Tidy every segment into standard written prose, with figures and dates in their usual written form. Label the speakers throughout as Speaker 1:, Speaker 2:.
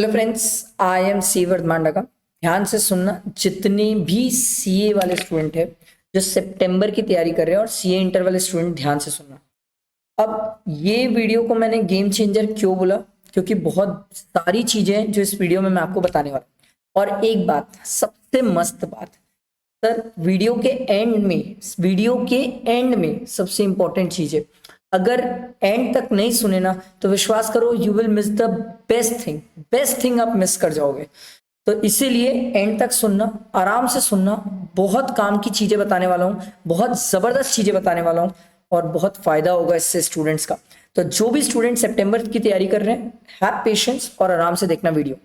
Speaker 1: Hello friends, I am C Vardhman का। ध्यान से सुनना, जितने भी सीए वाले स्टूडेंट है जो सितंबर की तैयारी कर रहे हैं और सीए इंटर वाले स्टूडेंट, ध्यान से सुनना। अब ये वीडियो को मैंने गेम चेंजर क्यों बोला, क्योंकि बहुत सारी चीजें हैं जो इस वीडियो में मैं आपको बताने वाला हूं। और एक बात, सबसे मस्त बात सर, वीडियो के एंड में सबसे इंपॉर्टेंट चीज है। अगर एंड तक नहीं सुने ना तो विश्वास करो, you will miss the best thing आप मिस कर जाओगे। तो इसीलिए एंड तक सुनना, आराम से सुनना। बहुत काम की चीजें बताने वाला हूँ, बहुत जबरदस्त चीजें बताने वाला हूँ और बहुत फायदा होगा इससे स्टूडेंट्स का। तो जो भी स्टूडेंट सितंबर की तैयारी कर रहे हैं, हैव पेशेंस और आराम से देखना वीडियो।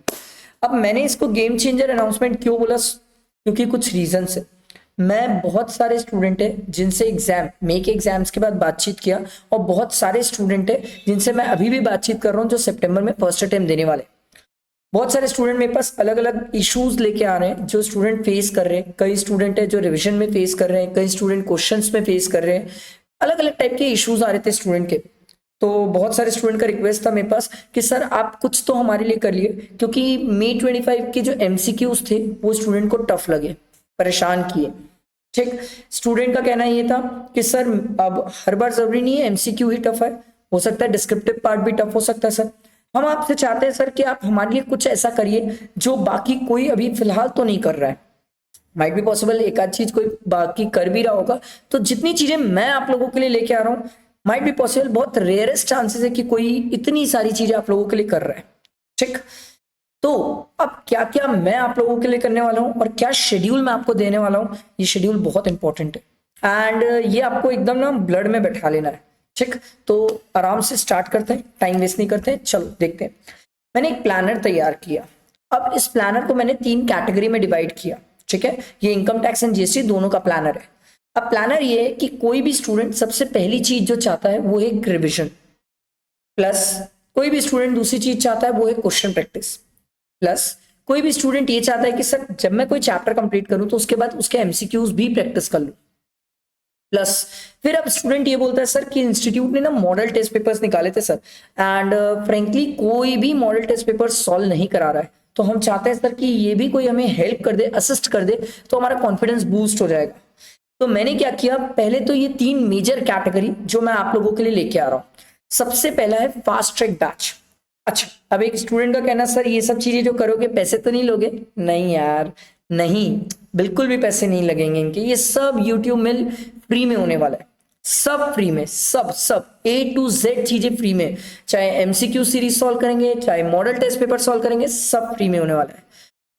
Speaker 1: अब मैंने इसको गेम चेंजर अनाउंसमेंट क्यों बोला, क्योंकि कुछ रीजन है। मैं बहुत सारे स्टूडेंट है जिनसे मेक एग्जाम्स के बाद बातचीत किया, और बहुत सारे स्टूडेंट है जिनसे मैं अभी भी बातचीत कर रहा हूँ जो सितंबर में फर्स्ट अटेम्प्ट देने वाले। बहुत सारे स्टूडेंट मेरे पास अलग अलग इश्यूज लेके आ रहे हैं जो स्टूडेंट फेस कर रहे हैं। कई स्टूडेंट है जो रिवीजन में फेस कर रहे हैं, कई स्टूडेंट क्वेश्चंस में फेस कर रहे हैं। अलग अलग टाइप के इश्यूज आ रहे थे स्टूडेंट के। तो बहुत सारे स्टूडेंट का रिक्वेस्ट था मेरे पास कि सर आप कुछ तो हमारे लिए कर लिए, क्योंकि मई 25 के जो एमसीक्यूज थे वो स्टूडेंट को टफ लगे, परेशान किए। ठीक, स्टूडेंट का कहना ये था कि सर अब हर बार जरूरी नहीं है एमसीक्यू ही टफ है, हो सकता है डिस्क्रिप्टिव पार्ट भी टफ हो सकता है। सर हम आपसे चाहते हैं सर कि आप हमारे लिए कुछ ऐसा करिए जो बाकी कोई अभी फिलहाल तो नहीं कर रहा है। माइट बी पॉसिबल एक आध चीज कोई बाकी कर भी रहा होगा, तो जितनी चीजें मैं आप लोगों के लिए लेके आ रहा हूँ, माइट बी पॉसिबल, बहुत रेयरेस्ट चांसेस है कि कोई इतनी सारी चीजें आप लोगों के लिए कर रहा है। ठीक, तो अब क्या क्या मैं आप लोगों के लिए करने वाला हूं और क्या शेड्यूल मैं आपको देने वाला हूं, ये शेड्यूल बहुत इंपॉर्टेंट है एंड ये आपको एकदम ना ब्लड में बैठा लेना है। ठीक, तो आराम से स्टार्ट करते हैं, टाइम वेस्ट नहीं करते हैं, चलो देखते हैं। मैंने एक प्लानर तैयार किया। अब इस प्लानर को मैंने 3 कैटेगरी में डिवाइड किया। ठीक है, ये इनकम टैक्स एंड जीएसटी दोनों का प्लानर है। अब प्लानर ये है कि कोई भी स्टूडेंट सबसे पहली चीज जो चाहता है वो है रिविजन, प्लस कोई भी स्टूडेंट दूसरी चीज चाहता है वो है क्वेश्चन प्रैक्टिस, प्लस कोई भी स्टूडेंट ये चाहता है कि सर जब मैं कोई चैप्टर कंप्लीट करूं तो उसके बाद उसके एमसीक्यूज भी प्रैक्टिस कर लूं, प्लस फिर अब स्टूडेंट ये बोलता है सर कि इंस्टीट्यूट ने ना मॉडल टेस्ट पेपर्स निकाले थे सर, एंड फ्रेंकली कोई भी मॉडल टेस्ट पेपर सॉल्व नहीं करा रहा है, तो हम चाहते हैं सर कि ये भी कोई हमें हेल्प कर दे, असिस्ट कर दे, तो हमारा कॉन्फिडेंस बूस्ट हो जाएगा। तो मैंने क्या किया, पहले तो ये 3 मेजर कैटेगरी जो मैं आप लोगों के लिए लेके आ रहा हूं। सबसे पहला है फास्ट ट्रैक बैच। अच्छा, अब एक स्टूडेंट का कहना, सर ये सब चीजें जो करोगे पैसे तो नहीं लोगे? नहीं यार, नहीं, बिल्कुल भी पैसे नहीं लगेंगे इनके। ये सब यूट्यूब में फ्री में होने वाला है, सब फ्री में, सब सब A to Z चीजें फ्री में। चाहे एमसीक्यू सीरीज सॉल्व करेंगे, चाहे मॉडल टेस्ट पेपर सॉल्व करेंगे, सब फ्री में होने वाला है।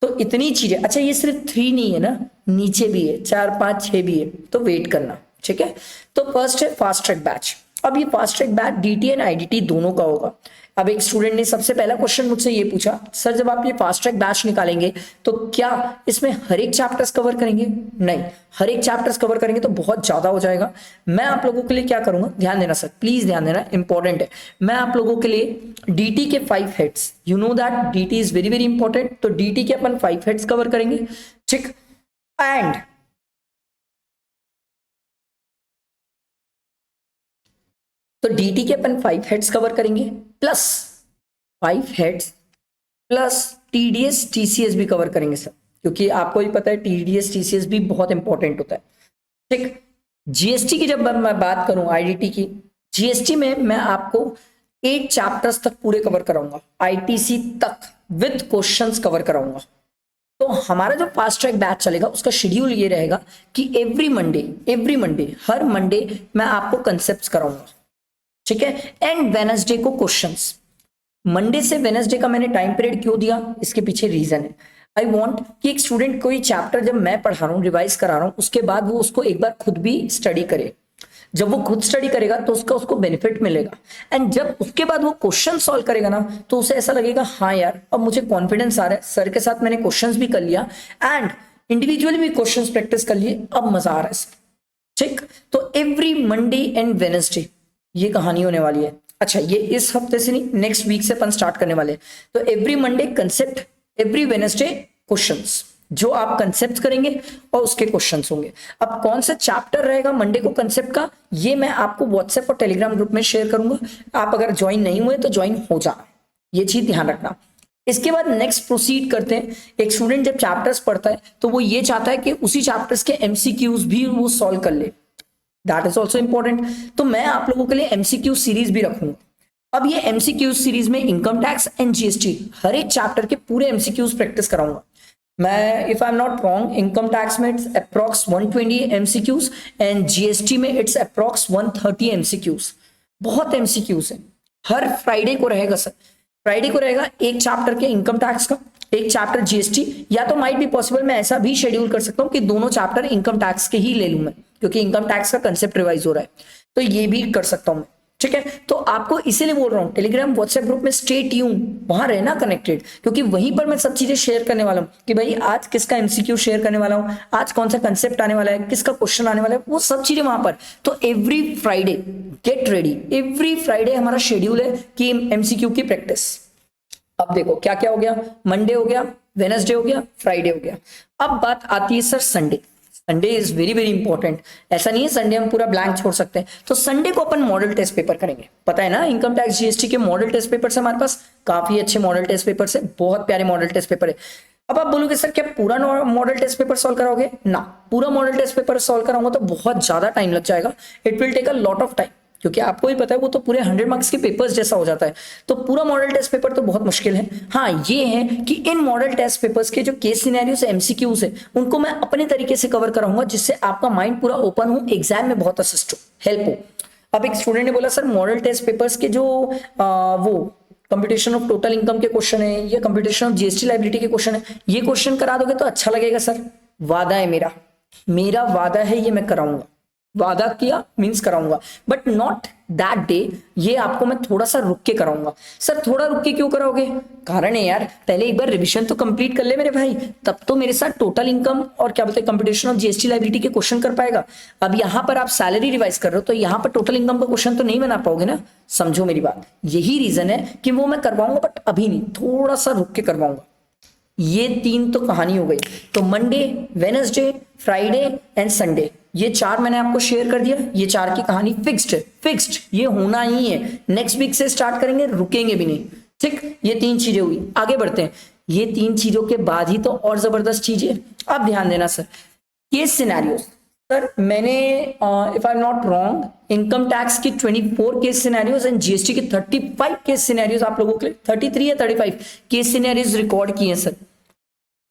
Speaker 1: तो इतनी चीजें। अच्छा, ये सिर्फ 3 नहीं है ना, नीचे भी है 4 5 6 भी है, तो वेट करना। ठीक है, तो फर्स्ट है फास्ट ट्रैक बैच। अब ये fast track batch DT and IDT दोनों का होगा। अब एक स्टूडेंट ने सबसे पहला क्वेश्चन मुझसे ये पूछा, सर जब आप ये फास्ट ट्रैक बैच निकालेंगे तो क्या इसमें हर एक चैप्टर्स कवर करेंगे? नहीं, हर एक चैप्टर्स कवर करेंगे तो बहुत ज्यादा हो जाएगा। मैं आप लोगों के लिए क्या करूंगा, ध्यान देना सर, प्लीज ध्यान देना, इंपॉर्टेंट है। मैं आप लोगों के लिए डीटी के 5 heads, you know that DT is very very important, तो डीटी के अपन 5 हेड्स कवर करेंगे। ठीक, एंड तो डीटी के अपन 5 हेड्स कवर करेंगे, plus 5 heads plus TDS TCS भी कवर करेंगे सर, क्योंकि आपको भी पता है टीडीएस टीसीएस भी बहुत इंपॉर्टेंट होता है। ठीक, जीएसटी की जब मैं बात करूं, आईडीटी की, जीएसटी में मैं आपको 8 चैप्टर्स तक पूरे कवर कराऊंगा, आईटीसी तक विद क्वेश्चंस कवर कराऊंगा। तो हमारा जो फास्ट ट्रैक बैच चलेगा उसका शेड्यूल ये रहेगा कि एवरी मंडे हर मंडे मैं आपको कंसेप्ट कराऊंगा। ठीक है, एंड वेनसडे को क्वेश्चंस। मंडे से वेनसडे का मैंने टाइम पीरियड क्यों दिया, इसके पीछे रीजन है। आई वांट कि एक स्टूडेंट कोई चैप्टर जब मैं पढ़ा रहा हूँ, रिवाइज करा रहा हूँ, उसके बाद वो उसको एक बार खुद भी स्टडी करे। जब वो खुद स्टडी करेगा तो उसको बेनिफिट मिलेगा, एंड जब उसके बाद वो क्वेश्चन सॉल्व करेगा ना तो उसे ऐसा लगेगा हाँ यार अब मुझे कॉन्फिडेंस आ रहा है, सर के साथ मैंने क्वेश्चंस भी कर लिया एंड इंडिविजुअली भी क्वेश्चंस प्रैक्टिस कर लिए, अब मजा आ रहा है। ठीक, तो एवरी मंडे एंड वेनसडे ये कहानी होने वाली है। अच्छा, ये इस हफ्ते से नहीं, नेक्स्ट वीक से अपन स्टार्ट करने वाले हैं। तो every Monday concept, every Wednesday questions, जो आप कंसेप्ट करेंगे और उसके क्वेश्चंस होंगे। अब कौन सा चैप्टर रहेगा मंडे को कंसेप्ट का, ये मैं आपको व्हाट्सएप और टेलीग्राम ग्रुप में शेयर करूंगा। आप अगर ज्वाइन नहीं हुए तो ज्वाइन हो जाना, ये चीज ध्यान रखना। इसके बाद नेक्स्ट प्रोसीड करते हैं। एक स्टूडेंट जब चैप्टर्स पढ़ता है तो वो ये चाहता है कि उसी चैप्टर्स के एमसीक्यूज भी वो सॉल्व कर ले, दैट इज ऑल्सो इंपॉर्टेंट। तो मैं आप लोगों के लिए एमसीक्यू सीरीज भी रखूंगा। अब ये एमसीक्यू सीरीज में इनकम टैक्स एंड जीएसटी हर एक चैप्टर के पूरे एमसीक्यूज प्रैक्टिस कराऊंगा मैं। If I am not wrong, income tax में it's approx 120 MCQs and GST में इट्स अप्रॉक्स 130 एमसीक्यूज। बहुत एमसीक्यूज है। हर फ्राइडे को रहेगा सर, फ्राइडे को रहेगा एक चैप्टर के इनकम टैक्स का, एक चैप्टर जीएसटी, या तो माइट बी पॉसिबल मैं ऐसा भी शेड्यूल कर सकता हूं कि दोनों चैप्टर इनकम टैक्स के ही ले लूं मैं, क्योंकि इनकम टैक्स का कंसेप्ट रिवाइज हो रहा है, तो ये भी कर सकता हूं मैं। ठीक है, तो आपको इसीलिए बोल रहा हूं टेलीग्राम व्हाट्सएप ग्रुप में स्टे ट्यून, वहां रहना कनेक्टेड, क्योंकि वहीं पर मैं सब चीजें शेयर करने वाला हूं कि भाई आज किसका एमसीक्यू शेयर करने वाला हूं, आज कौन सा कंसेप्ट आने वाला है, किसका क्वेश्चन आने वाला है, वो सब चीजें वहां पर। तो every Friday get ready, every Friday हमारा शेड्यूल है कि एमसीक्यू की प्रैक्टिस। अब देखो क्या क्या हो गया, मंडे हो गया, वेडनेसडे हो गया, फ्राइडे हो गया। अब बात आती है sir Sunday. Sunday is very very important. ऐसा नहीं है संडे हम पूरा ब्लैंक छोड़ सकते हैं, तो संडे को अपन मॉडल टेस्ट पेपर करेंगे। पता है ना, इनकम टैक्स जीएसटी के मॉडल टेस्ट पेपर से हमारे पास काफी अच्छे मॉडल टेस्ट पेपर है, बहुत प्यारे मॉडल टेस्ट पेपर है। अब आप बोलोगे सर क्या पूरा मॉडल टेस्ट पेपर सॉल्व कराओगे ना? पूरा मॉडल टेस्ट पेपर सॉल्व कराऊंगा तो बहुत ज्यादा टाइम लग जाएगा, it will take a lot of time, क्योंकि आपको ही पता है वो तो पूरे 100 मार्क्स के पेपर्स जैसा हो जाता है। तो पूरा मॉडल टेस्ट पेपर तो बहुत मुश्किल है। हाँ ये है कि इन मॉडल टेस्ट पेपर्स के जो केस सिनेरियोस एमसीक्यूज है उनको मैं अपने तरीके से कवर कराऊंगा, जिससे आपका माइंड पूरा ओपन हो, एग्जाम में बहुत असिस्ट हो, हेल्प हो। अब एक स्टूडेंट ने बोला सर मॉडल टेस्ट पेपर्स के जो वो कंप्यूटेशन ऑफ टोटल इनकम के क्वेश्चन है या कंप्यूटेशन ऑफ जीएसटी लायबिलिटी के क्वेश्चन है, ये क्वेश्चन करा दोगे तो अच्छा लगेगा सर। वादा है मेरा वादा है, ये मैं कराऊंगा, वादा किया मींस कराऊंगा, बट नॉट दैट डे, ये आपको मैं थोड़ा सा रुक के कराऊंगा। सर थोड़ा रुक के क्यों कराओगे? कारण है यार, पहले एक बार रिवीजन तो कंप्लीट कर ले मेरे भाई, तब तो मेरे साथ टोटल इनकम और क्या बोलते हैं कंप्यूटेशन ऑफ जीएसटी लायबिलिटी के क्वेश्चन कर पाएगा। अब यहाँ पर आप सैलरी रिवाइज कर रहे हो तो यहाँ पर टोटल इनकम का क्वेश्चन तो नहीं बना पाओगे ना, समझो मेरी बात। यही रीजन है कि वो मैं करवाऊंगा, बट अभी नहीं, थोड़ा सा रुक के करवाऊंगा। ये तीन तो कहानी हो गई। तो Monday, Wednesday, Friday and Sunday, ये चार मैंने आपको शेयर कर दिया। ये चार की कहानी फिक्स्ड है, फिक्स्ड, ये होना ही है। नेक्स्ट वीक से स्टार्ट करेंगे, रुकेंगे भी नहीं। ठीक, ये तीन चीजें हुई, आगे बढ़ते हैं। ये तीन चीजों के बाद ही तो और जबरदस्त चीजें। अब ध्यान देना सर, केस सिनेरियोस। सर मैंने if I am not wrong income tax की 24 केस सिनेरियोस एंड जीएसटी के 35 केस सिनेरियोस आप लोगों के लिए 33 या 35 केस सिनेरियोस रिकॉर्ड किए हैं सर,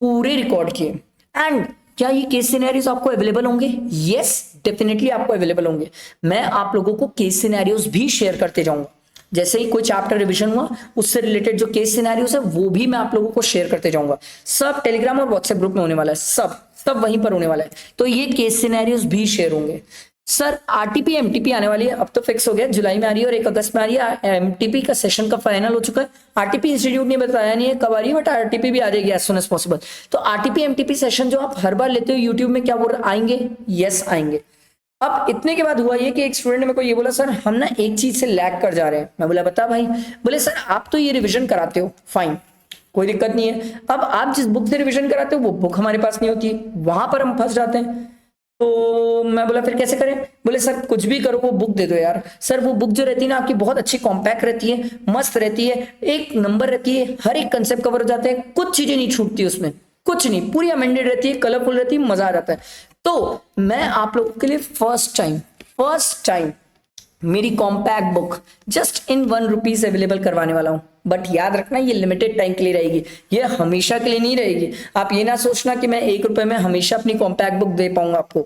Speaker 1: पूरे रिकॉर्ड किए। एंड क्या ये केस सिनेरियोस आपको अवेलेबल होंगे? यस, डेफिनेटली आपको अवेलेबल होंगे। मैं आप लोगों को केस सिनेरियोस भी शेयर करते जाऊंगा, जैसे ही कोई चैप्टर रिवीजन हुआ उससे रिलेटेड जो केस सिनेरियोस है वो भी मैं आप लोगों को शेयर करते जाऊंगा। सब टेलीग्राम और व्हाट्सएप ग्रुप में होने वाला है, सब वहीं पर होने वाला है। तो ये केस सिनेरियोस भी शेयर होंगे। सर आरटीपी एमटीपी आने वाली है, अब तो फिक्स हो गया, जुलाई में आ रही है और 1 अगस्त में आ रही है। एमटीपी का सेशन का फाइनल हो चुका है। आरटीपी इंस्टीट्यूट ने बताया नहीं है कब आ रही है, बट आरटीपी भी आ जाएगी एज सुन एज पॉसिबल। तो आरटीपी एमटीपी सेशन जो आप हर बार लेते हो यूट्यूब में, क्या बोल रहे आएंगे? यस आएंगे। अब इतने के बाद हुआ ये कि एक स्टूडेंट ने मेरे को ये बोला सर हम ना एक चीज से लैग कर जा रहे हैं। मैं बोला बता भाई। बोले सर आप तो ये रिविजन कराते हो, फाइन, कोई दिक्कत नहीं है। अब आप जिस बुक से रिवीजन कराते हो वो बुक हमारे पास नहीं होती है, वहां पर हम फंस जाते हैं। तो मैं बोला फिर कैसे करें? बोले सर कुछ भी करो, वो बुक दे दो यार। सर वो बुक जो रहती है ना आपकी बहुत अच्छी कॉम्पैक्ट रहती है, मस्त रहती है, एक नंबर रहती है, हर एक कंसेप्ट कवर हो जाते हैं, कुछ चीजें नहीं छूटती उसमें, कुछ नहीं, पूरी अमेंडेड रहती है, कलरफुल रहती है, मजा आ जाता है। तो मैं आप लोगों के लिए फर्स्ट टाइम मेरी compact book just in 1 rupees available करवाने वाला हूं। बट याद रखना ये लिमिटेड टाइम के लिए रहेगी, ये हमेशा के लिए नहीं रहेगी। आप ये ना सोचना कि मैं 1 रुपए में हमेशा अपनी कॉम्पैक्ट बुक दे पाऊंगा आपको,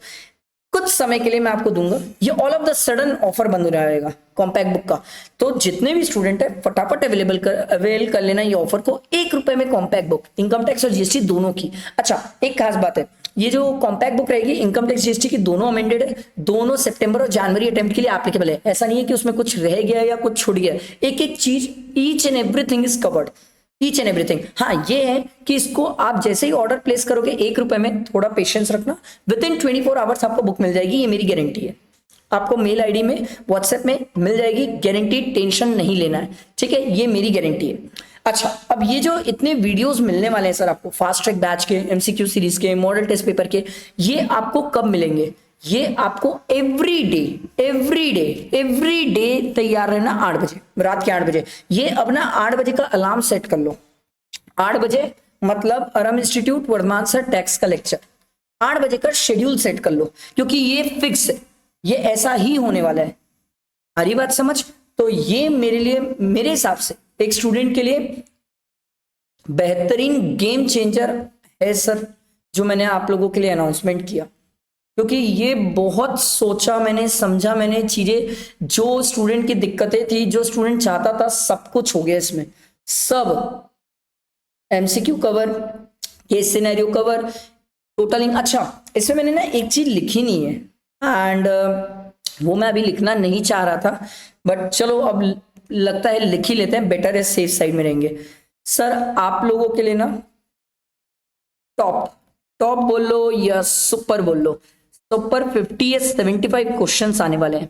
Speaker 1: कुछ समय के लिए मैं आपको दूंगा। ये all of the sudden offer बंद हो जाएगा कॉम्पैक्ट बुक का। तो जितने भी स्टूडेंट है फटाफट अवेल कर लेना ये ऑफर को, 1 रुपए में कॉम्पैक्ट बुक, इनकम टैक्स और जीएसटी दोनों की। अच्छा एक खास बात है, ये जो कॉम्पैक्ट बुक रहेगी इनकम टैक्स जीएसटी की दोनों अमेंडेड है, दोनों सितंबर और जनवरी अटेम्प्ट के लिए एप्लीकेबल है। ऐसा नहीं है कि उसमें कुछ रह गया या कुछ छूट गया, एक एक चीज, each and everything is covered, each and everything. हाँ ये है कि इसको आप जैसे ही ऑर्डर प्लेस करोगे 1 रुपए में, थोड़ा पेशेंस रखना, विद इन 24 आवर्स आपको बुक मिल जाएगी, ये मेरी गारंटी है। आपको मेल आईडी में व्हाट्सएप में मिल जाएगी, गारंटीड, टेंशन नहीं लेना है, ठीक है, ये मेरी गारंटी है। अच्छा अब ये जो इतने वीडियोस मिलने वाले हैं सर आपको फास्ट ट्रैक बैच के, एमसीक्यू सीरीज के, मॉडल टेस्ट पेपर के, ये आपको कब मिलेंगे? ये आपको एवरी डे तैयार रहना 8 बजे, रात के 8 बजे। ये अब ना 8 बजे का अलार्म सेट कर लो, 8 बजे मतलब अरम इंस्टीट्यूट वर्धमान सर टैक्स का लेक्चर, 8 बजे का शेड्यूल सेट कर लो, क्योंकि ये फिक्स है, ये ऐसा ही होने वाला है। हरी बात समझ? तो ये मेरे लिए, मेरे हिसाब से एक स्टूडेंट के लिए बेहतरीन गेम चेंजर है सर, जो मैंने आप लोगों के लिए अनाउंसमेंट किया, क्योंकि ये बहुत सोचा मैंने, समझा मैंने चीजें, जो स्टूडेंट की दिक्कतें थी, जो स्टूडेंट चाहता था, सब कुछ हो गया इसमें। सब MCQ cover, case scenario cover, totalling. अच्छा, इसमें मैंने ना एक चीज लिखी नहीं है, एंड वो मैं अभी लिखना नहीं चाह रहा था, बट चलो अब लगता है लिख ही लेते हैं, बेटर है, सेफ साइड में रहेंगे। सर आप लोगों के लिए ना टॉप टॉप बोल लो या सुपर बोल लो, सुपर 50 या 75 क्वेश्चंस आने वाले हैं,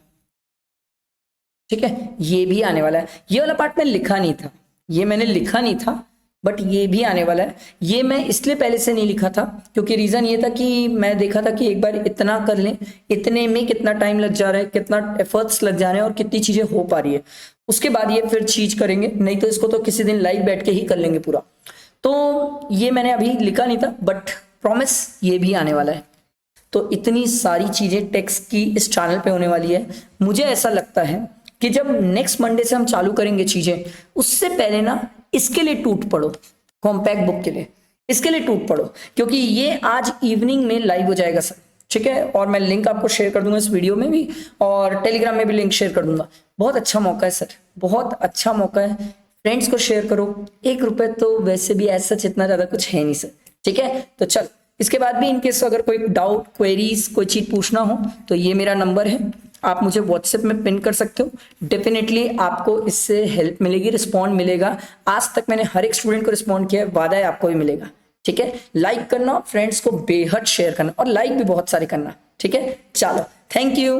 Speaker 1: ठीक है? ये भी आने वाला है, ये वाला पार्ट मैं लिखा नहीं था, ये मैंने लिखा नहीं था, बट ये भी आने वाला है। ये मैं इसलिए पहले से नहीं लिखा था क्योंकि रीजन ये था कि मैं देखा था कि एक बार इतना कर लें, इतने में कितना टाइम लग जा रहा है, कितना एफर्ट्स लग जा रहे हैं और कितनी चीजें हो पा रही है, उसके बाद ये फिर चीज करेंगे, नहीं तो इसको तो किसी दिन लाइव बैठ के ही कर लेंगे पूरा। तो ये मैंने अभी लिखा नहीं था, बट प्रॉमिस ये भी आने वाला है। तो इतनी सारी चीजें टेक्स्ट की इस चैनल पे होने वाली है। मुझे ऐसा लगता है कि जब नेक्स्ट मंडे से हम चालू करेंगे चीजें, उससे पहले ना इसके लिए टूट पड़ो, कॉम्पैक्ट बुक के लिए, इसके लिए टूट पड़ो, क्योंकि ये आज इवनिंग में लाइव हो जाएगा सर, ठीक है? और मैं लिंक आपको शेयर कर दूंगा इस वीडियो में भी, और टेलीग्राम में भी लिंक शेयर कर दूंगा। बहुत अच्छा मौका है सर, बहुत अच्छा मौका है, फ्रेंड्स को शेयर करो। 1 रुपए तो वैसे भी ऐसा इतना ज्यादा कुछ है नहीं सर, ठीक है? तो चल, इसके बाद भी इनकेस अगर कोई डाउट, क्वेरीज, कोई चीज पूछना हो तो ये मेरा नंबर है, आप मुझे व्हाट्सएप में पिन कर सकते हो। डेफिनेटली आपको इससे हेल्प मिलेगी, रिस्पॉन्ड मिलेगा। आज तक मैंने हर एक स्टूडेंट को रिस्पॉन्ड किया है, वादा है आपको भी मिलेगा, ठीक है? लाइक करना, फ्रेंड्स को बेहद शेयर करना, और लाइक भी बहुत सारे करना, ठीक है? चलो, थैंक यू।